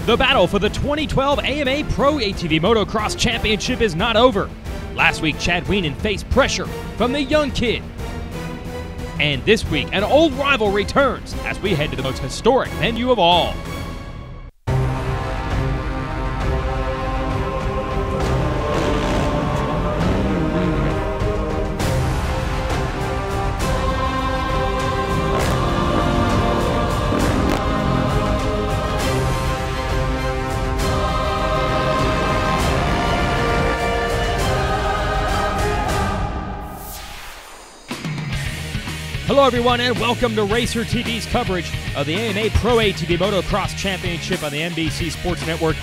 The battle for the 2012 AMA Pro ATV Motocross Championship is not over. Last week, Chad Wienen faced pressure from the young kid. And this week, an old rival returns as we head to the most historic venue of all. Hello everyone and welcome to Racer TV's coverage of the AMA Pro ATV Motocross Championship on the NBC Sports Network.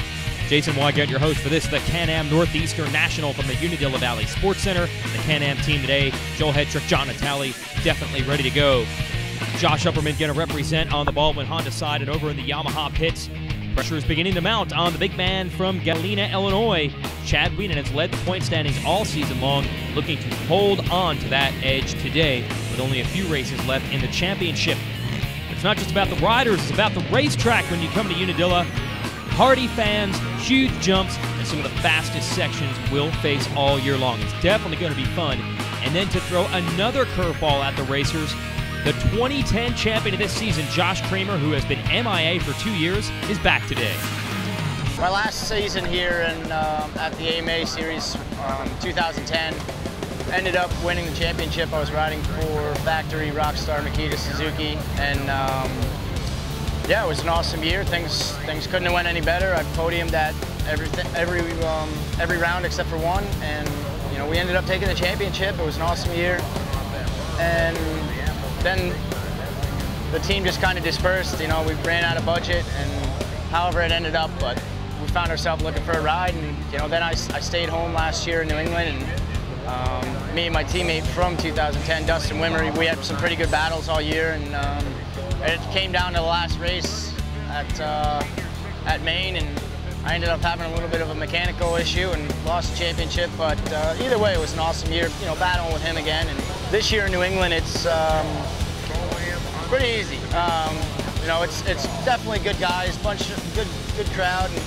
Jason Weigert, your host for this, the Can-Am Northeastern National from the Unadilla Valley Sports Center. The Can-Am team today, Joel Hetrick, John Natale, definitely ready to go. Josh Upperman going to represent on the Baldwin Honda side and over in the Yamaha pits. Pressure is beginning to mount on the big man from Galena, Illinois. Chad Wienen has led the point standings all season long, looking to hold on to that edge today with only a few races left in the championship. It's not just about the riders, it's about the racetrack when you come to Unadilla. Hardy fans, huge jumps, and some of the fastest sections will face all year long. It's definitely going to be fun. And then to throw another curveball at the racers, the 2010 champion of this season, Josh Creamer, who has been MIA for 2 years, is back today. My last season here at the AMA Series 2010, ended up winning the championship. I was riding for factory Rockstar Makita Suzuki, and yeah, it was an awesome year. Things couldn't have went any better. I podiumed at every round except for one, and we ended up taking the championship. It was an awesome year, and then the team just kind of dispersed. We ran out of budget, and however it ended up, but we found ourselves looking for a ride, and then I stayed home last year in New England, and me and my teammate from 2010, Dustin Wimmer, we had some pretty good battles all year, and it came down to the last race at Maine, and I ended up having a little bit of a mechanical issue and lost the championship, but either way, it was an awesome year, battling with him again. And this year in New England, it's pretty easy. It's definitely good guys, bunch of good crowd, and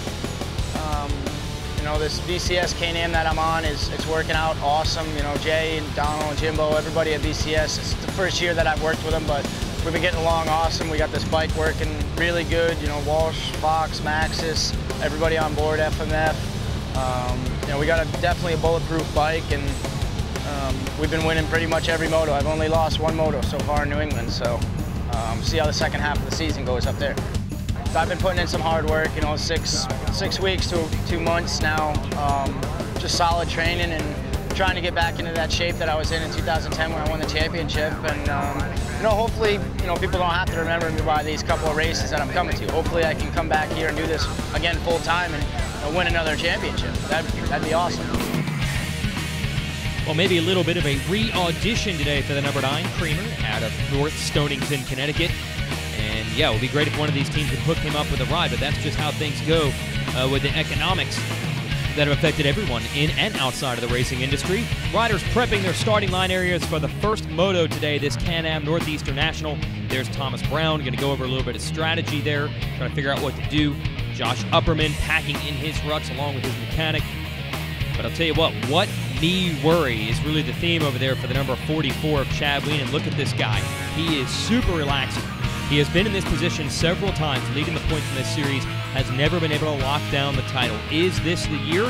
this BCS Can-Am that I'm on it's working out awesome. Jay and Donald and Jimbo, everybody at BCS. It's the first year that I've worked with them, but we've been getting along awesome. We got this bike working really good. Walsh, Fox, Maxxis, everybody on board, FMF. We got definitely a bulletproof bike, and we've been winning pretty much every moto. I've only lost one moto so far in New England, so see how the second half of the season goes up there. So I've been putting in some hard work, 6 weeks to 2 months now, just solid training and trying to get back into that shape that I was in 2010 when I won the championship. And hopefully, people don't have to remember me by these couple of races that I'm coming to. Hopefully I can come back here and do this again full time and win another championship. That'd be awesome. Well, maybe a little bit of a re-audition today for the number 9, Creamer, out of North Stonington, Connecticut. And yeah, it would be great if one of these teams would hook him up with a ride, but that's just how things go with the economics that have affected everyone in and outside of the racing industry. Riders prepping their starting line areas for the first moto today, this Can-Am Northeastern National. There's Thomas Brown, going to go over a little bit of strategy there, trying to figure out what to do. Josh Upperman packing in his ruts along with his mechanic. But I'll tell you what me worry is really the theme over there for the number 44 of Chad Wienen. Look at this guy. He is super relaxing. He has been in this position several times, leading the points in this series, has never been able to lock down the title. Is this the year?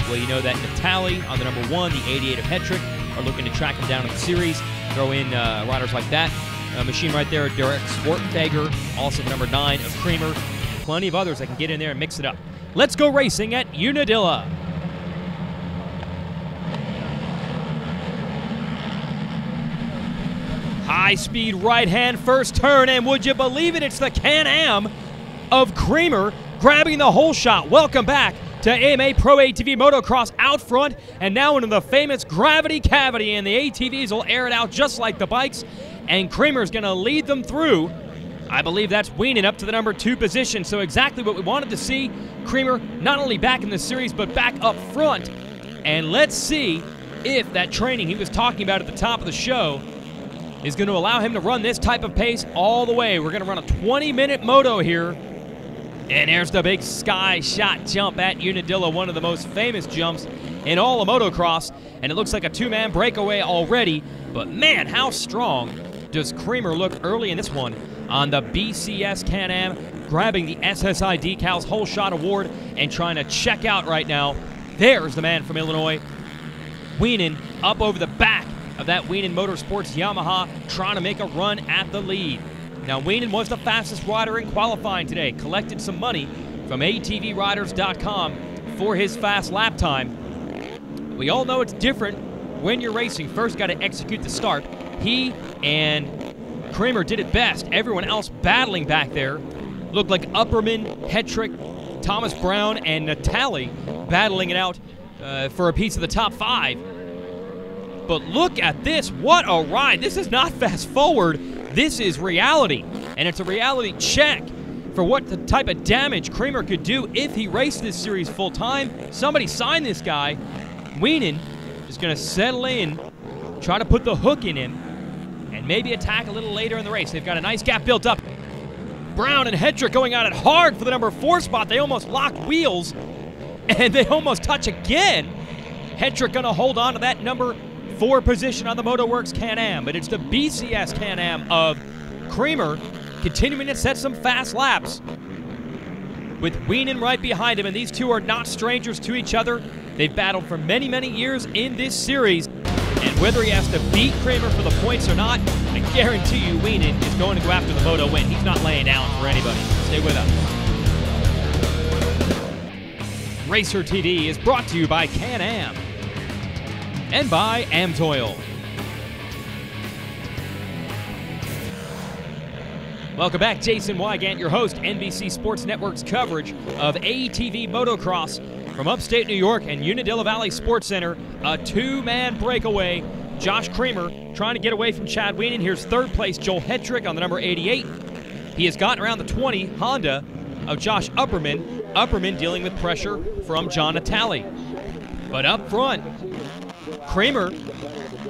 Well, you know that Natale on the number 1, the 88 of Hetrick, are looking to track him down in the series. Throw in riders like that. Machine right there, Derek Swartfeger, also the number 9 of Creamer. Plenty of others that can get in there and mix it up. Let's go racing at Unadilla. High-speed right-hand first turn, and would you believe it, it's the Can-Am of Creamer grabbing the whole shot. Welcome back to AMA Pro ATV Motocross out front, and now into the famous gravity cavity, and the ATVs will air it out just like the bikes, and Creamer's going to lead them through. I believe that's Wienen up to the number 2 position, so exactly what we wanted to see. Creamer not only back in the series, but back up front, and let's see if that training he was talking about at the top of the show is going to allow him to run this type of pace all the way. We're going to run a 20-minute moto here And there's the big sky shot jump at Unadilla, one of the most famous jumps in all of motocross. And it looks like a two-man breakaway already. But man, how strong does Creamer look early in this one on the BCS Can-Am, grabbing the SSI Decals Whole Shot Award and trying to check out right now. There's the man from Illinois, Wienen, up over the back of that Wienen Motorsports Yamaha, trying to make a run at the lead. Now, Wienen was the fastest rider in qualifying today, collected some money from ATVRiders.com for his fast lap time. We all know it's different when you're racing. First, got to execute the start. He and Creamer did it best. Everyone else battling back there looked like Upperman, Hetrick, Thomas Brown, and Natali battling it out for a piece of the top 5. But look at this. What a ride. This is not fast forward. This is reality. And it's a reality check for what the type of damage Creamer could do if he raced this series full time. Somebody sign this guy. Wienen is going to settle in, try to put the hook in him, and maybe attack a little later in the race. They've got a nice gap built up. Brown and Hetrick going at it hard for the number 4 spot. They almost lock wheels, and they almost touch again. Hetrick going to hold on to that number 4 position on the Motoworks Can-Am, but it's the BCS Can-Am of Creamer continuing to set some fast laps with Wienen right behind him, and these two are not strangers to each other. They've battled for many, many years in this series, and whether he has to beat Creamer for the points or not, I guarantee you Wienen is going to go after the moto win. He's not laying down for anybody. Stay with us. Racer TV is brought to you by Can-Am and by Amtoil. Welcome back, Jason Wygant, your host, NBC Sports Network's coverage of ATV Motocross from upstate New York and Unadilla Valley Sports Center. A two-man breakaway. Josh Creamer trying to get away from Chad Wienen. Here's third place Joel Hetrick on the number 88. He has gotten around the 20 Honda of Josh Upperman. Upperman dealing with pressure from John Natali. But up front, Creamer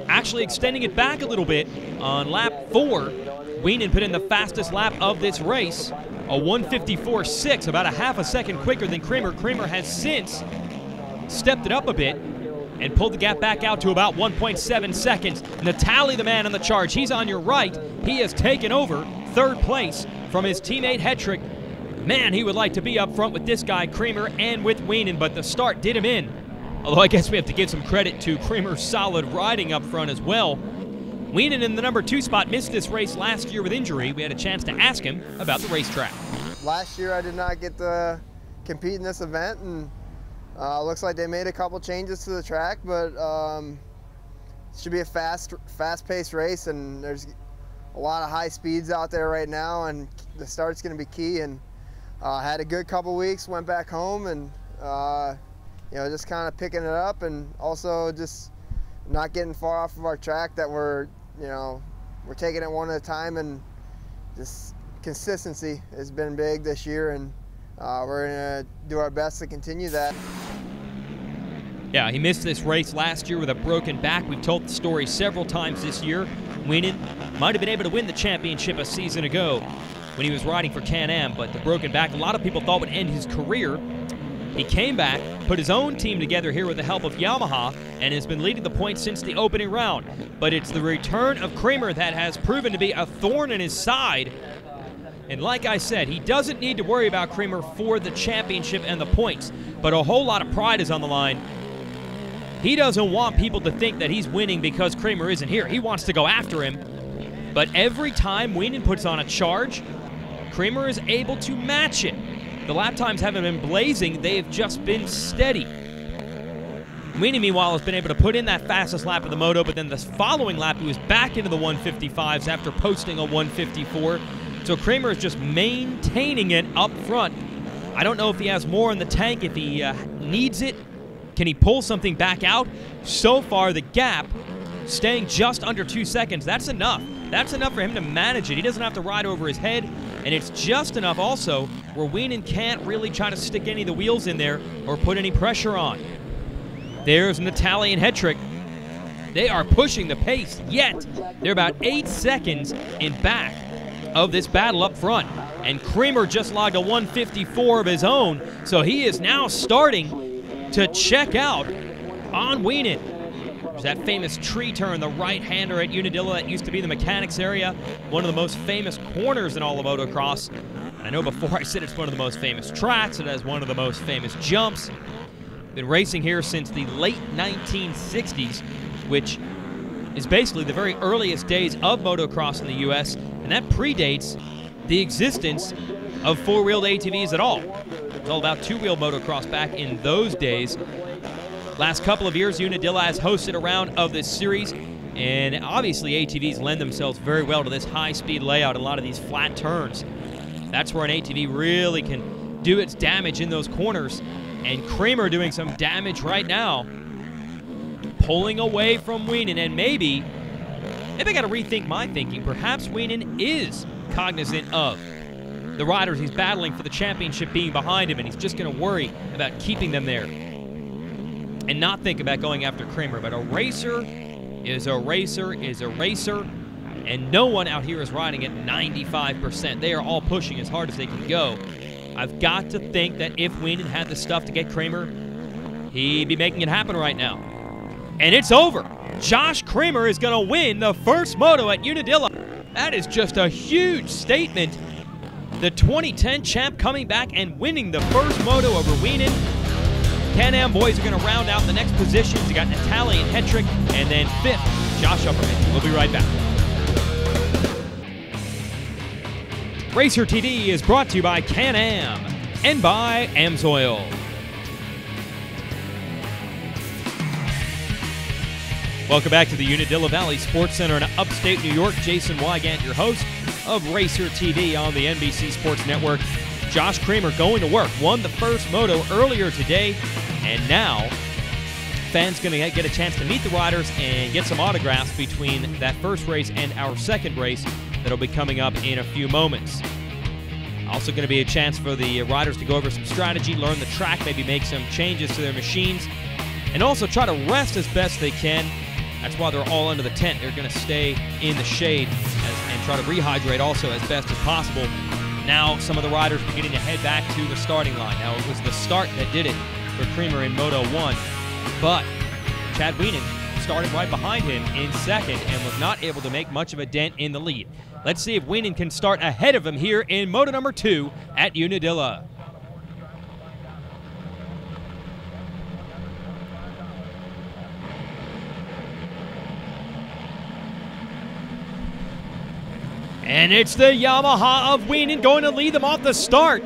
actually extending it back a little bit on lap 4. Wienen put in the fastest lap of this race, a 1:54.6, about a half a second quicker than Creamer. Creamer has since stepped it up a bit and pulled the gap back out to about 1.7 seconds. Natali, the man on the charge, he's on your right. He has taken over third place from his teammate Hetrick. Man, he would like to be up front with this guy, Creamer, and with Wienen, but the start did him in. Although I guess we have to give some credit to Creamer's solid riding up front as well. Wienen in the number 2 spot missed this race last year with injury. We had a chance to ask him about the racetrack. Last year I did not get to compete in this event, and looks like they made a couple changes to the track, but it should be a fast-paced race, and there's a lot of high speeds out there right now, and the start's going to be key. And had a good couple weeks, went back home, and you know, just kind of picking it up, and also just not getting far off of our track that we're taking it one at a time, and just consistency has been big this year, and we're going to do our best to continue that. Yeah, he missed this race last year with a broken back. We've told the story several times this year. Wienen might have been able to win the championship a season ago when he was riding for Can-Am, but the broken back, a lot of people thought would end his career. He came back, put his own team together here with the help of Yamaha, and has been leading the points since the opening round. But it's the return of Creamer that has proven to be a thorn in his side. And like I said, he doesn't need to worry about Creamer for the championship and the points, but a whole lot of pride is on the line. He doesn't want people to think that he's winning because Creamer isn't here. He wants to go after him. But every time Wienen puts on a charge, Creamer is able to match it. The lap times haven't been blazing, they've just been steady. Wienen, meanwhile, has been able to put in that fastest lap of the moto, but then the following lap, he was back into the 155s after posting a 154. So Creamer is just maintaining it up front. I don't know if he has more in the tank, if he needs it. Can he pull something back out? So far, the gap staying just under 2 seconds. That's enough. That's enough for him to manage it. He doesn't have to ride over his head, and it's just enough also where Wienen can't really try to stick any of the wheels in there or put any pressure on. There's Natali and Hetrick. They are pushing the pace, yet they're about 8 seconds in back of this battle up front. and Creamer just logged a 154 of his own, so he is now starting to check out on Wienen. There's that famous tree turn, the right-hander at Unadilla that used to be the mechanics area, one of the most famous corners in all of motocross. I know before I said it's one of the most famous tracks, it has one of the most famous jumps. Been racing here since the late 1960s, which is basically the very earliest days of motocross in the U.S., and that predates the existence of four-wheeled ATVs at all. It's all about two-wheel motocross back in those days. Last couple of years, Unadilla has hosted a round of this series, and obviously ATVs lend themselves very well to this high-speed layout and a lot of these flat turns. That's where an ATV really can do its damage in those corners, and Creamer doing some damage right now, pulling away from Wienen, and maybe I got to rethink my thinking. Perhaps Wienen is cognizant of the riders he's battling for the championship being behind him, and he's just going to worry about keeping them there and not think about going after Creamer. But a racer is a racer is a racer, and no one out here is riding at 95%. They are all pushing as hard as they can go. I've got to think that if Wienen had the stuff to get Creamer, he'd be making it happen right now. And it's over. Josh Creamer is going to win the first moto at Unadilla. That is just a huge statement. The 2010 champ coming back and winning the first moto over Wienen. Can-Am boys are going to round out the next positions. You got Natali and Hetrick, and then fifth, Josh Upperman. We'll be right back. Racer TV is brought to you by Can-Am and by AMSOIL. Welcome back to the Unadilla Valley Sports Center in upstate New York. Jason Wygant, your host of Racer TV on the NBC Sports Network. Josh Creamer going to work. Won the first moto earlier today, and now fans going to get a chance to meet the riders and get some autographs between that first race and our second race that'll be coming up in a few moments. Also going to be a chance for the riders to go over some strategy, learn the track, maybe make some changes to their machines, and also try to rest as best they can. That's why they're all under the tent. They're going to stay in the shade and try to rehydrate also as best as possible. Now some of the riders beginning to head back to the starting line. Now it was the start that did it for Creamer in Moto 1, but Chad Wienen started right behind him in second and was not able to make much of a dent in the lead. Let's see if Wienen can start ahead of him here in Moto number 2 at Unadilla. And it's the Yamaha of Wienen going to lead them off the start.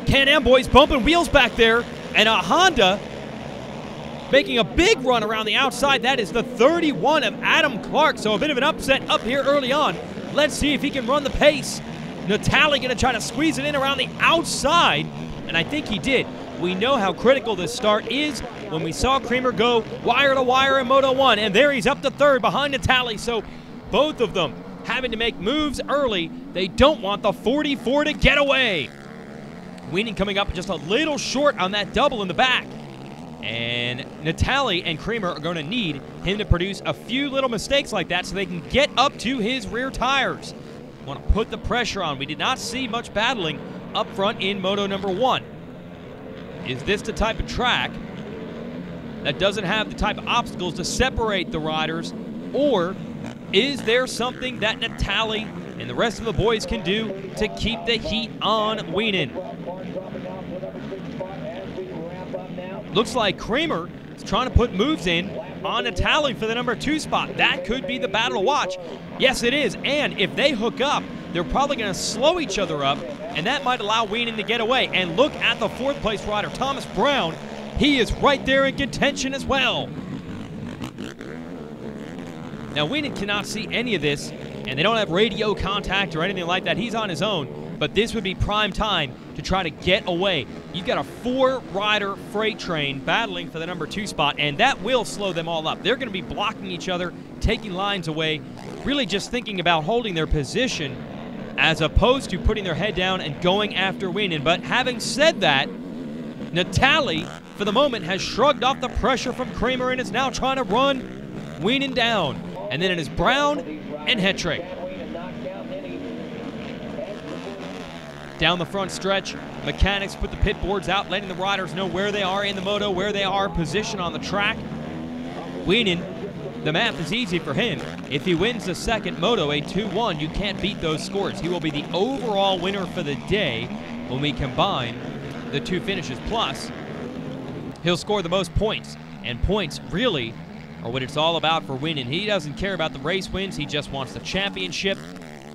Can-Am boys bumping wheels back there, and a Honda making a big run around the outside. That is the 31 of Adam Clark, so a bit of an upset up here early on. Let's see if he can run the pace. Natali going to try to squeeze it in around the outside, and I think he did. We know how critical this start is when we saw Creamer go wire to wire in Moto 1, and there he's up to third behind Natali, so both of them having to make moves early. They don't want the 44 to get away. Wienen coming up just a little short on that double in the back. And Natali and Creamer are going to need him to produce a few little mistakes like that so they can get up to his rear tires. Want to put the pressure on. We did not see much battling up front in Moto number 1. Is this the type of track that doesn't have the type of obstacles to separate the riders, or is there something that Natali and the rest of the boys can do to keep the heat on Wienen? Looks like Creamer is trying to put moves in on Natali for the number 2 spot. That could be the battle to watch. Yes, it is. And if they hook up, they're probably going to slow each other up, and that might allow Wienen to get away. And look at the 4th place rider, Thomas Brown. He is right there in contention as well. Now, Wienen cannot see any of this, and they don't have radio contact or anything like that. He's on his own, but this would be prime time to try to get away. You've got a 4-rider freight train battling for the number 2 spot, and that will slow them all up. They're going to be blocking each other, taking lines away, really just thinking about holding their position as opposed to putting their head down and going after Wienen. But having said that, Natali, for the moment, has shrugged off the pressure from Creamer and is now trying to run Wienen down. And then it is Brown and Hetrick. down the front stretch. Mechanics put the pit boards out, letting the riders know where they are in the moto, where they are positioned on the track. Wienen, the math is easy for him. If he wins the second moto, a 2-1, you can't beat those scores. He will be the overall winner for the day when we combine the two finishes. Plus, he'll score the most points, and points really are what it's all about for Wienen. He doesn't care about the race wins, he just wants the championship.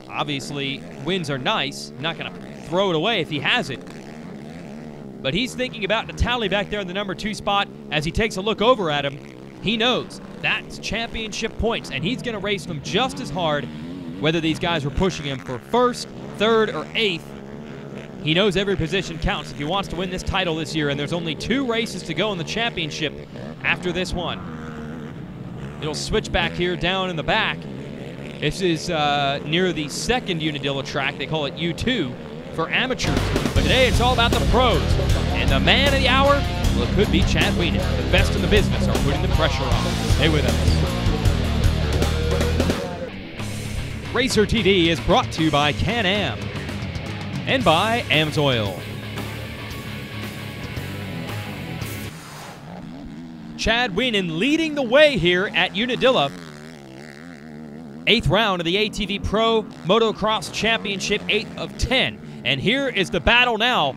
Obviously, wins are nice. Not going to throw it away if he has it. But he's thinking about Natali back there in the number 2 spot. As he takes a look over at him, he knows that's championship points, and he's going to race them just as hard whether these guys were pushing him for 1st, 3rd, or 8th. He knows every position counts if he wants to win this title this year, and there's only 2 races to go in the championship after this one. It'll switch back here down in the back. This is near the second Unadilla track. They call it U2 for amateurs. But today it's all about the pros. And the man of the hour, well, it could be Chad Wienen. The best in the business are putting the pressure on. Stay with us. Racer TV is brought to you by Can-Am and by AMSOIL. Chad Wienen leading the way here at Unadilla. 8th round of the ATV Pro Motocross Championship, 8th of 10. And here is the battle now.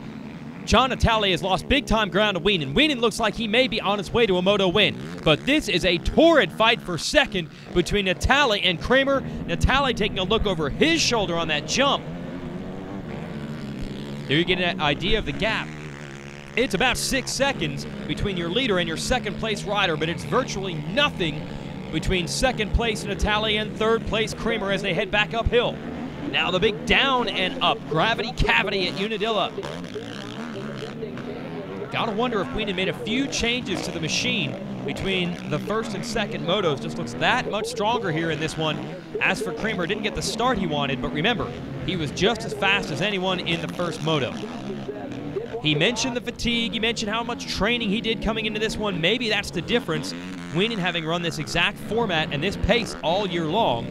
John Natali has lost big-time ground to Wienen. Wienen looks like he may be on his way to a moto win. But this is a torrid fight for second between Natali and Kramer. Natali taking a look over his shoulder on that jump. There you get an idea of the gap. It's about 6 seconds between your leader and your second-place rider, but it's virtually nothing between second place Natali and third place Kramer as they head back uphill. Now the big down and up gravity cavity at Unadilla. Gotta wonder if Wienen made a few changes to the machine between the first and second motos. Just looks that much stronger here in this one. As for Kramer, didn't get the start he wanted, but remember, he was just as fast as anyone in the first moto. He mentioned the fatigue, he mentioned how much training he did coming into this one. Maybe that's the difference. Wienen having run this exact format and this pace all year long,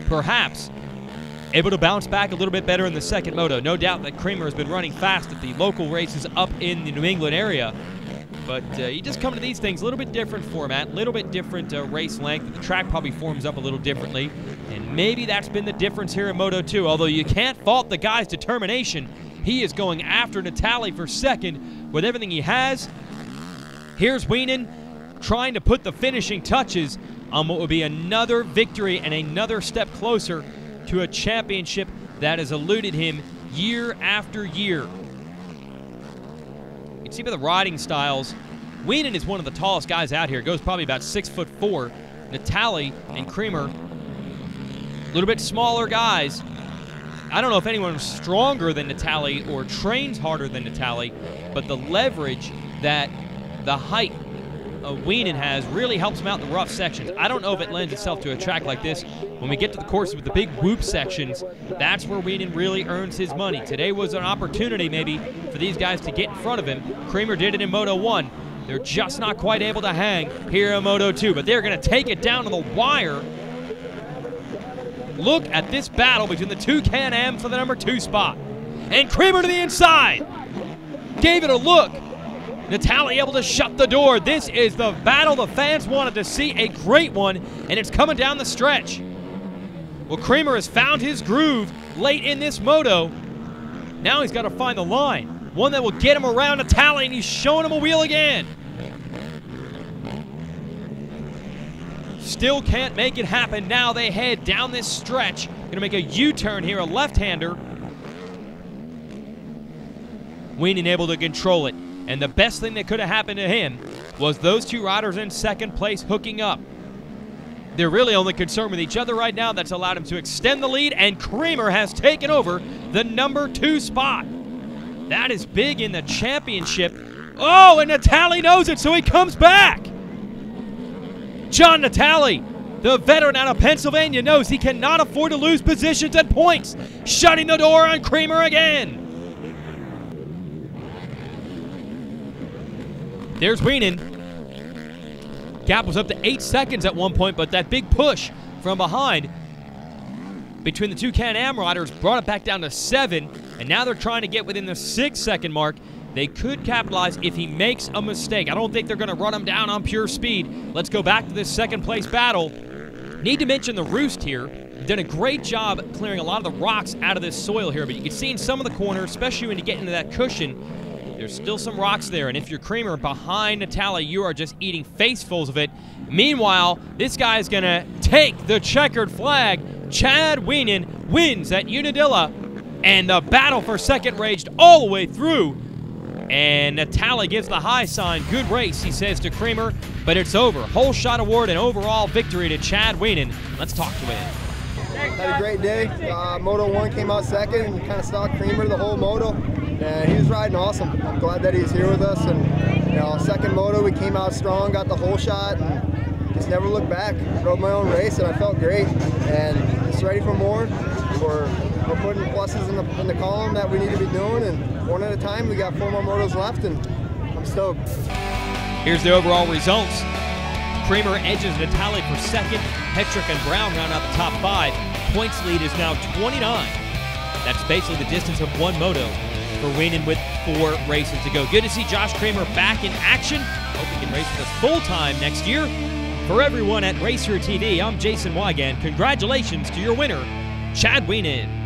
perhaps able to bounce back a little bit better in the second moto. No doubt that Kramer has been running fast at the local races up in the New England area. But you just come to these things, a little bit different format, a little bit different race length. The track probably forms up a little differently. And maybe that's been the difference here in Moto 2. Although you can't fault the guy's determination. He is going after Natali for second with everything he has. Here's Wienen trying to put the finishing touches on what would be another victory and another step closer to a championship that has eluded him year after year. You can see by the riding styles, Wienen is one of the tallest guys out here. Goes probably about 6'4". Natali and Kramer, a little bit smaller guys. I don't know if anyone's stronger than Natali or trains harder than Natali, but the leverage that the height of Wienen has really helps him out in the rough sections. I don't know if it lends itself to a track like this. When we get to the courses with the big whoop sections, that's where Wienen really earns his money. Today was an opportunity maybe for these guys to get in front of him. Kramer did it in Moto 1. They're just not quite able to hang here in Moto 2, but they're going to take it down to the wire. Look at this battle between the two Can-Am for the number 2 spot. And Kramer to the inside. Gave it a look. Natali able to shut the door. This is the battle the fans wanted to see, a great one, and it's coming down the stretch. Well, Kramer has found his groove late in this moto. Now he's got to find the line. One that will get him around Natali, and he's showing him a wheel again. Still can't make it happen. Now they head down this stretch. Gonna make a U-turn here, a left-hander. Wienen able to control it. And the best thing that could have happened to him was those two riders in second place hooking up. They're really only concerned with each other right now. That's allowed him to extend the lead, and Kramer has taken over the number 2 spot. That is big in the championship. Oh, and Natali knows it, so he comes back. John Natali, the veteran out of Pennsylvania, knows he cannot afford to lose positions and points, shutting the door on Kramer again. There's Wienen. Gap was up to 8 seconds at one point, but that big push from behind between the two Can-Am riders brought it back down to 7, and now they're trying to get within the 6-second mark. They could capitalize if he makes a mistake. I don't think they're going to run him down on pure speed. Let's go back to this second-place battle. Need to mention the Roost here. Done a great job clearing a lot of the rocks out of this soil here, but you can see in some of the corners, especially when you get into that cushion, there's still some rocks there, and if you're Creamer behind Natali, you are just eating facefuls of it. Meanwhile, this guy is going to take the checkered flag. Chad Wienen wins at Unadilla, and the battle for second raged all the way through. And Natali gives the high sign. Good race, he says to Creamer, but it's over. Whole shot award and overall victory to Chad Wienen. Let's talk to him. Had a great day. Moto 1 came out second and kind of stalked Creamer the whole moto. And he was riding awesome. I'm glad that he's here with us. And you know, second moto, we came out strong, got the whole shot, and just never looked back. Rode my own race, and I felt great. And just ready for more. We're putting pluses in the column that we need to be doing, and one at a time. We got 4 more motos left, and I'm stoked. Here's the overall results. Creamer edges Natali for second. Hetrick and Brown round out the top 5. Points lead is now 29. That's basically the distance of 1 moto for Wienen with 4 races to go. Good to see Josh Creamer back in action. Hope he can race with us full-time next year. For everyone at Racer TV, I'm Jason Weigandt. Congratulations to your winner, Chad Wienen.